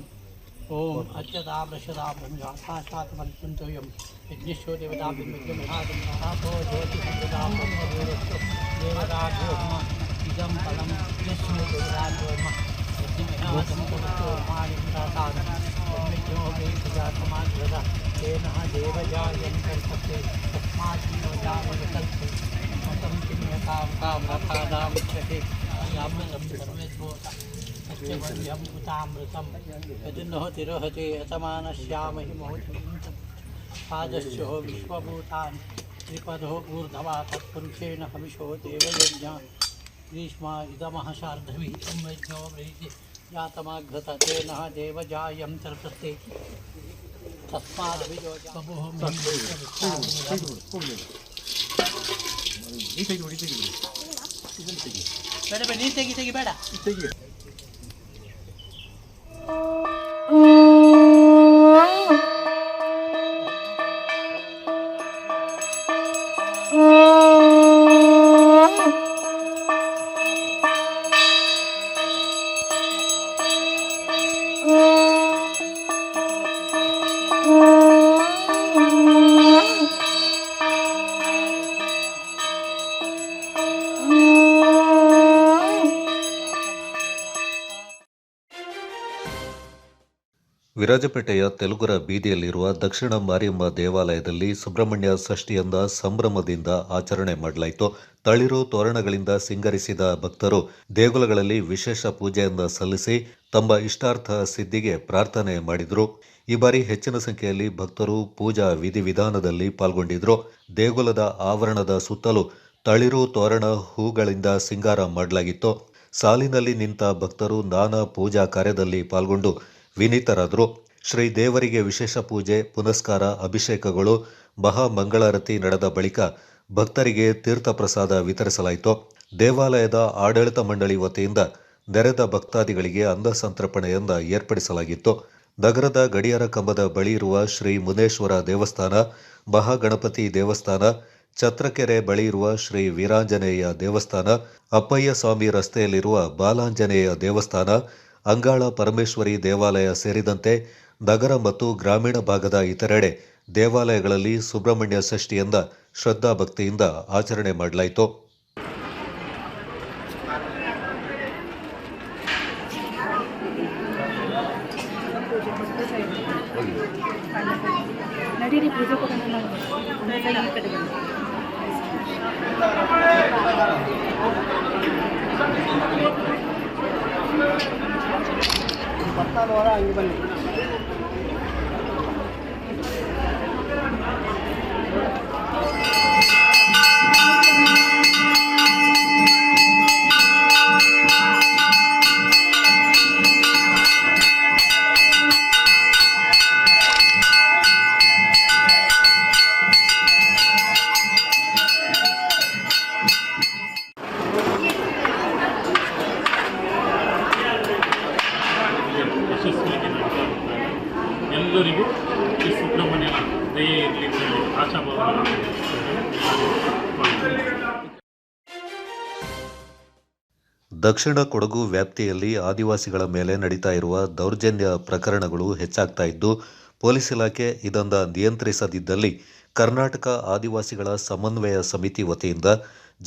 ओम अच्युता प्रसदा ब्रह्मशास्त्रात्मन्त्रयम् यज्ञेश्वर देवता ब्रह्मज्ञमहादम्भो ज्योति संप्रदा ब्रह्मदेवस्तु देवताभ्योऽहम् इदं फलं यज्ञेश्वर देवताभ्योऽहम् यज्ञमहादम्भो मानिन्द्रातान् ब्रह्मज्ञो वै प्रजातमाग्रदा तेन देवजायं कर्तते तस्मात् जीवजामविकल्पे मतं किन्यतां कामरथानां मुच्यते यामलं सर्वेभूता सत्यवन्यं उतामृतं यदुन्नोतिरोहते अतमानश्यामहि मोहितं पादस्यो विश्वभूतानि त्रिपदो ऊर्ध्वा तत्पुरुषेण हविषो देवयज्ञा ग्रीष्मा इदमः शार्धविहितं यज्ञो वैति यातमाघ्रत तेन देवजायं तर्पते ಬೇಡ ಬೇಡ ನೀರು ತೆಗಿ ಬೇಡ ವಿರಾಜಪೇಟೆಯ ತೆಲುಗುರ ಬೀದಿಯಲ್ಲಿರುವ ದಕ್ಷಿಣ ಮಾರಿಯಮ್ಮ ದೇವಾಲಯದಲ್ಲಿ ಸುಬ್ರಹ್ಮಣ್ಯ ಷಷ್ಠಿಯನ್ನ ಸಂಭ್ರಮದಿಂದ ಆಚರಣೆ ಮಾಡಲಾಯಿತು. ತಳಿರು ತೋರಣಗಳಿಂದ ಸಿಂಗರಿಸಿದ ಭಕ್ತರು ದೇಗುಲಗಳಲ್ಲಿ ವಿಶೇಷ ಪೂಜೆಯನ್ನ ಸಲ್ಲಿಸಿ ತಮ್ಮ ಇಷ್ಟಾರ್ಥ ಸಿದ್ಧಿಗೆ ಪ್ರಾರ್ಥನೆ ಮಾಡಿದರು. ಈ ಬಾರಿ ಹೆಚ್ಚಿನ ಸಂಖ್ಯೆಯಲ್ಲಿ ಭಕ್ತರು ಪೂಜಾ ವಿಧಿವಿಧಾನದಲ್ಲಿ ಪಾಲ್ಗೊಂಡಿದ್ರು. ದೇಗುಲದ ಆವರಣದ ಸುತ್ತಲೂ ತಳಿರು ತೋರಣ ಹೂಗಳಿಂದ ಸಿಂಗಾರ ಮಾಡಲಾಗಿತ್ತು. ಸಾಲಿನಲ್ಲಿ ನಿಂತ ಭಕ್ತರು ನಾನಾ ಪೂಜಾ ಕಾರ್ಯದಲ್ಲಿ ಪಾಲ್ಗೊಂಡು ವಿನೀತರಾದರು. ಶ್ರೀ ದೇವರಿಗೆ ವಿಶೇಷ ಪೂಜೆ, ಪುನಸ್ಕಾರ, ಅಭಿಷೇಕಗಳು, ಮಹಾಮಂಗಳಾರತಿ ನಡೆದ ಬಳಿಕ ಭಕ್ತರಿಗೆ ತೀರ್ಥ ಪ್ರಸಾದ ವಿತರಿಸಲಾಯಿತು. ದೇವಾಲಯದ ಆಡಳಿತ ಮಂಡಳಿ ವತಿಯಿಂದ ನೆರೆದ ಭಕ್ತಾದಿಗಳಿಗೆ ಅನ್ನ ಸಂತರ್ಪಣೆಯನ್ನ ಏರ್ಪಡಿಸಲಾಗಿತ್ತು. ನಗರದ ಗಡಿಯಾರ ಕಂಬದ ಬಳಿ ಇರುವ ಶ್ರೀ ಮುನೇಶ್ವರ ದೇವಸ್ಥಾನ, ಮಹಾಗಣಪತಿ ದೇವಸ್ಥಾನ, ಛತ್ರಕೆರೆ ಬಳಿ ಇರುವ ಶ್ರೀ ವೀರಾಂಜನೇಯ ದೇವಸ್ಥಾನ, ಅಪ್ಪಯ್ಯ ಸ್ವಾಮಿ ರಸ್ತೆಯಲ್ಲಿರುವ ಬಾಲಾಂಜನೇಯ ದೇವಸ್ಥಾನ, ಅಂಗಾಳ ಪರಮೇಶ್ವರಿ ದೇವಾಲಯ ಸೇರಿದಂತೆ ನಗರ ಮತ್ತು ಗ್ರಾಮೀಣ ಭಾಗದ ಇತರೆಡೆ ದೇವಾಲಯಗಳಲ್ಲಿ ಸುಬ್ರಹ್ಮಣ್ಯ ಷಷ್ಠಿಯನ್ನ ಶ್ರದ್ಧಾ ಭಕ್ತಿಯಿಂದ ಆಚರಣೆ ಮಾಡಲಾಯಿತು. ಹಂಗೆ ಬನ್ನಿ. ಎಲ್ಲರಿಗೂ ಈ ಸುಬ್ರಹ್ಮಣ್ಯ ದಯೆ ಇರಲಿ ಆಶಾಭಾವ. ದಕ್ಷಿಣ ಕೊಡಗು ವ್ಯಾಪ್ತಿಯಲ್ಲಿ ಆದಿವಾಸಿಗಳ ಮೇಲೆ ನಡೀತಾ ಇರುವ ದೌರ್ಜನ್ಯ ಪ್ರಕರಣಗಳು ಹೆಚ್ಚಾಗ್ತಾ ಇದ್ದು, ಪೊಲೀಸ್ ಇಲಾಖೆ ಇದನ್ನ ನಿಯಂತ್ರಿಸದಿದ್ದಲ್ಲಿ ಕರ್ನಾಟಕ ಆದಿವಾಸಿಗಳ ಸಮನ್ವಯ ಸಮಿತಿ ವತಿಯಿಂದ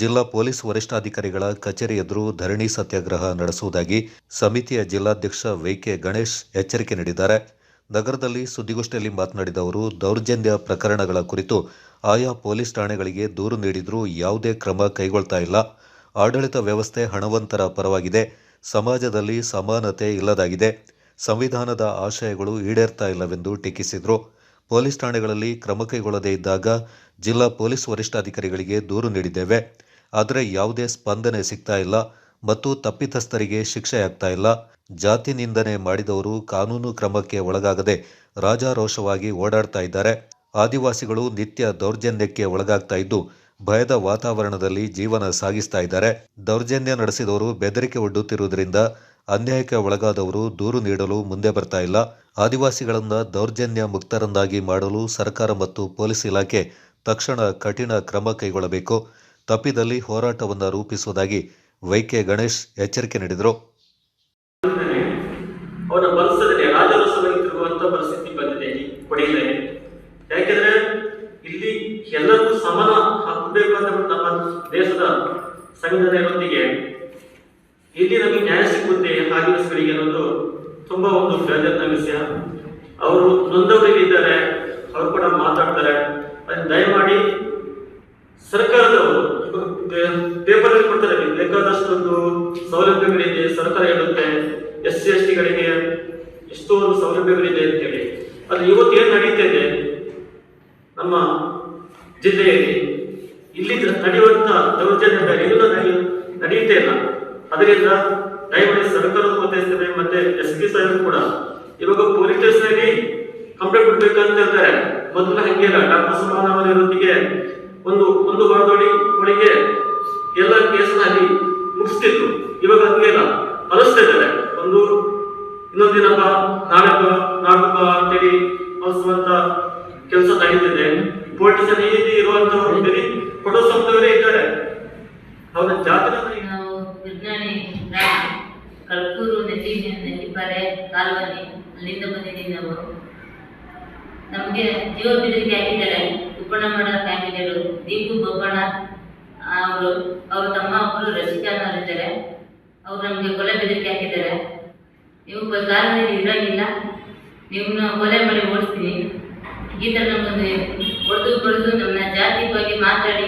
ಜಿಲ್ಲಾ ಪೊಲೀಸ್ ವರಿಷ್ಠಾಧಿಕಾರಿಗಳ ಕಚೇರಿ ಎದುರು ಧರಣಿ ಸತ್ಯಾಗ್ರಹ ನಡೆಸುವುದಾಗಿ ಸಮಿತಿಯ ಜಿಲ್ಲಾಧ್ಯಕ್ಷ ವೈಕೆ ಗಣೇಶ್ ಎಚ್ಚರಿಕೆ ನೀಡಿದ್ದಾರೆ. ನಗರದಲ್ಲಿ ಸುದ್ದಿಗೋಷ್ಠಿಯಲ್ಲಿ ಮಾತನಾಡಿದ ಅವರು, ದೌರ್ಜನ್ಯ ಪ್ರಕರಣಗಳ ಕುರಿತು ಆಯಾ ಪೊಲೀಸ್ ಠಾಣೆಗಳಿಗೆ ದೂರು ನೀಡಿದ್ರೂ ಯಾವುದೇ ಕ್ರಮ ಕೈಗೊಳ್ತಾ ಇಲ್ಲ. ಆಡಳಿತ ವ್ಯವಸ್ಥೆ ಹಣವಂತರ ಪರವಾಗಿದೆ. ಸಮಾಜದಲ್ಲಿ ಸಮಾನತೆ ಇಲ್ಲದಾಗಿದೆ. ಸಂವಿಧಾನದ ಆಶಯಗಳು ಈಡೇರ್ತಾ ಇಲ್ಲವೆಂದು ಟೀಕಿಸಿದರು. ಪೊಲೀಸ್ ಠಾಣೆಗಳಲ್ಲಿ ಕ್ರಮ ಕೈಗೊಳ್ಳದೇ ಇದ್ದಾಗ ಜಿಲ್ಲಾ ಪೊಲೀಸ್ ವರಿಷ್ಠಾಧಿಕಾರಿಗಳಿಗೆ ದೂರು ನೀಡಿದ್ದೇವೆ. ಆದರೆ ಯಾವುದೇ ಸ್ಪಂದನೆ ಸಿಗ್ತಾ ಇಲ್ಲ ಮತ್ತು ತಪ್ಪಿತಸ್ಥರಿಗೆ ಶಿಕ್ಷೆಯಾಗ್ತಾ ಇಲ್ಲ. ಜಾತಿ ನಿಂದನೆ ಮಾಡಿದವರು ಕಾನೂನು ಕ್ರಮಕ್ಕೆ ಒಳಗಾಗದೆ ರಾಜಾರೋಷವಾಗಿ ಓಡಾಡ್ತಾ ಇದ್ದಾರೆ. ಆದಿವಾಸಿಗಳು ನಿತ್ಯ ದೌರ್ಜನ್ಯಕ್ಕೆ ಒಳಗಾಗ್ತಾ ಇದ್ದು ಭಯದ ವಾತಾವರಣದಲ್ಲಿ ಜೀವನ ಸಾಗಿಸ್ತಾ ಇದ್ದಾರೆ. ದೌರ್ಜನ್ಯ ನಡೆಸಿದವರು ಬೆದರಿಕೆ ಒಡ್ಡುತ್ತಿರುವುದರಿಂದ ಅನ್ಯಾಯಕ್ಕೆ ಒಳಗಾದವರು ದೂರು ನೀಡಲು ಮುಂದೆ ಬರ್ತಾ ಇಲ್ಲ. ಆದಿವಾಸಿಗಳನ್ನ ದೌರ್ಜನ್ಯ ಮುಕ್ತರನ್ನಾಗಿ ಮಾಡಲು ಸರ್ಕಾರ ಮತ್ತು ಪೊಲೀಸ್ ಇಲಾಖೆ ತಕ್ಷಣ ಕಠಿಣ ಕ್ರಮ ಕೈಗೊಳ್ಳಬೇಕು. ತಪ್ಪಿದಲ್ಲಿ ಹೋರಾಟವನ್ನು ರೂಪಿಸುವುದಾಗಿ ವೈಕೆ ಗಣೇಶ್ ಎಚ್ಚರಿಕೆ ನೀಡಿದರು. ಅವರ ಮನಸ್ಸಲ್ಲಿ ರಾಜರಸವನ್ನು ಸಿಗುವಂತ ಪರಿಸ್ಥಿತಿ ಬಂದಿದೆ ಈ ಕೊಡಗಿನಲ್ಲಿ. ಯಾಕೆಂದ್ರೆ ಇಲ್ಲಿ ಎಲ್ಲರೂ ಸಮಾನ ಹಾಕಬೇಕು ಅಂತ ನಮ್ಮ ದೇಶದ ಸಂವಿಧಾನದೊಂದಿಗೆ ಇಲ್ಲಿ ನಮಗೆ ನ್ಯಾಯ ಸಿಗುತ್ತೆ ಆದಿವಾಸಿಗಳಿಗೆ ಅನ್ನೋದು ತುಂಬಾ ಒಂದು ಬೇಜಾರಿನ ವಿಷಯ. ಅವರು ನೊಂದವರಿಗೆ ಇದ್ದಾರೆ, ಅವರು ಕೂಡ ಮಾತಾಡ್ತಾರೆ. ಅದನ್ನ ದಯಮಾಡಿ ಸರ್ಕಾರದವರು ಪೇಪರ್ ಕೊಡ್ತಾರೆ, ಬೇಕಾದಷ್ಟೊಂದು ಸೌಲಭ್ಯಗಳಿದೆ, ಸರ್ಕಾರ ಹೇಳುತ್ತೆ SC ST ಗಳಿಗೆ ಎಷ್ಟೋ ಒಂದು ಸೌಲಭ್ಯಗಳಿದೆ ಅಂತೇಳಿ. ಅದು ಇವತ್ತು ಏನ್ ನಡೀತಾ ಇದೆ ನಮ್ಮ ಜಿಲ್ಲೆಯಲ್ಲಿ, ಇಲ್ಲಿ ನಡೆಯುವಂತ ದೌರ್ಜನ್ಯ ಎಲ್ಲೂ ನಡೆಯುತ್ತೇ ಇಲ್ಲ. ಅದರಿಂದ ದಯಮಾಡಿ ಸರ್ಕಾರದ ಒತ್ತಾಯಿಸ್ತೇವೆ. ಮತ್ತೆ SP ಸಾಹೇಬರು ಕೂಡ ಇವಾಗ ಪೊಲೀಸ್ ಸ್ಟೇಷನ್ ಅಲ್ಲಿ ಕಂಪ್ಲೇಂಟ್ ಕೊಡ್ಬೇಕಂತ ಹೇಳ್ತಾರೆ. ಮೊದಲು ಹಂಗಿಲ್ಲ, ಡಾಕ್ಟರ್ ಸುಮಾನ್ ಅವರೊಂದಿಗೆ ಒಂದು ವಾರದೊಳಗೆ ಒಳಗೆ ಎಲ್ಲ ಕೇಸಲ್ಲಿ ಮುಗಿಸ್ತಿದ್ರು. ಇವಾಗ ಹಂಗಿಲ್ಲ, ಕಲಿಸ್ತಾ ಇದ್ದಾರೆ. ಇನ್ನೊಂದಿನಪ್ಪ ನಾಡಪ್ಪ ಅಂತೇಳಿ ಕಲಿಸುವಂತ ಕೆಲಸ ನಡೀತಿದೆ. ಪೊಲಿಟಿಷಿಯನ್ ಇರುವಂತವರು ಬೇರೆ ಫೋಟೋ ಸಂಸ್ಥೆಯವರೇ ಇದ್ದಾರೆ. ಅವರ ಜಾತಿ ವಿಜ್ಞಾನಿ ಕಲ್ಕೂರು ನೆಟ್ಟಿಪಾರೆ ಕಾಲುವಲ್ಲಿ ಅಲ್ಲಿಂದ ಬಂದಿದ್ದೀವಿ ನಾವು. ನಮಗೆ ಜೀವ ಬೆದರಿಕೆ ಹಾಕಿದ್ದಾರೆ. ಉಪ್ಪಣ್ಣ ಮಾಡೋ ಫ್ಯಾಮಿಲಿಯರು ದೀಪು ಬೋಪಣ್ಣ ಅವರು ತಮ್ಮ ಒಬ್ಬರು ರಸಿಕಾನವರಿದ್ದಾರೆ. ಅವರು ನಮಗೆ ಕೊಲೆ ಬೆದರಿಕೆ ಹಾಕಿದ್ದಾರೆ. ನೀವು ಕಾಲದಲ್ಲಿ ಇರೋಂಗಿಲ್ಲ, ನಿಮ್ಮನ್ನ ಕೊಲೆ ಮಾಡಿ ಓಡಿಸ್ತೀನಿ, ಈ ಥರ ನಮ್ಮನ್ನು ಹೊಡೆದು ನಮ್ಮನ್ನ ಜಾತಿ ಬಗ್ಗೆ ಮಾತಾಡಿ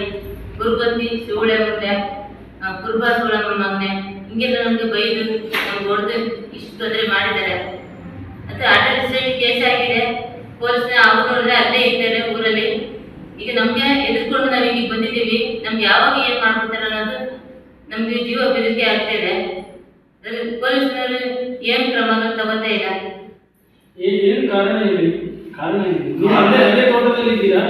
ಕುರುಬತ್ತಿ ಸೂಳೆ ಮುಟ್ಟೆ ಕುರುಬ ಸೂಳಮ್ಮ ಮಗನೆ ಹಿಂಗೆಲ್ಲ ನಮಗೆ ಬೈದು ನಮ್ಗೆ ಹೊಡೆದು ಇಷ್ಟು ತೊಂದರೆ ಮಾಡಿದ್ದಾರೆ. ಮತ್ತು ಅಟೆಂಡೆನ್ಸ್ ಕೇಸ್ ಆಗಿದೆ. ಪೊಲೀಸ್ನ ಅವ್ರು ನೋಡಿದ್ರೆ ಅಲ್ಲೇ ಇದ್ದಾರೆ ಊರಲ್ಲಿ. ಈಗ ನಮಗೆ ಎದುರ್ಕೊಂಡು ನಾವು ಈಗ ಬಂದಿದ್ದೀವಿ. ನಮ್ಗೆ ಯಾವಾಗ ಏನು ಮಾಡ್ಕೊತಾರೆ ಅನ್ನೋದು ನಮಗೆ ಜೀವ ಬೆದರಿಕೆ ಆಗ್ತಾ ಇದೆ. ಪೊಲೀಸ್ನವರು ಏನು ಕ್ರಮ ತಗೋತಾ ಇಲ್ಲ. ಏನು ಕಾರಣ ಇದೆ? ಕಾರಣ ಇದೆ. ನೀವು ಅಲ್ಲೇ ತೋಟದಲ್ಲಿ ಇದ್ದೀರಾ?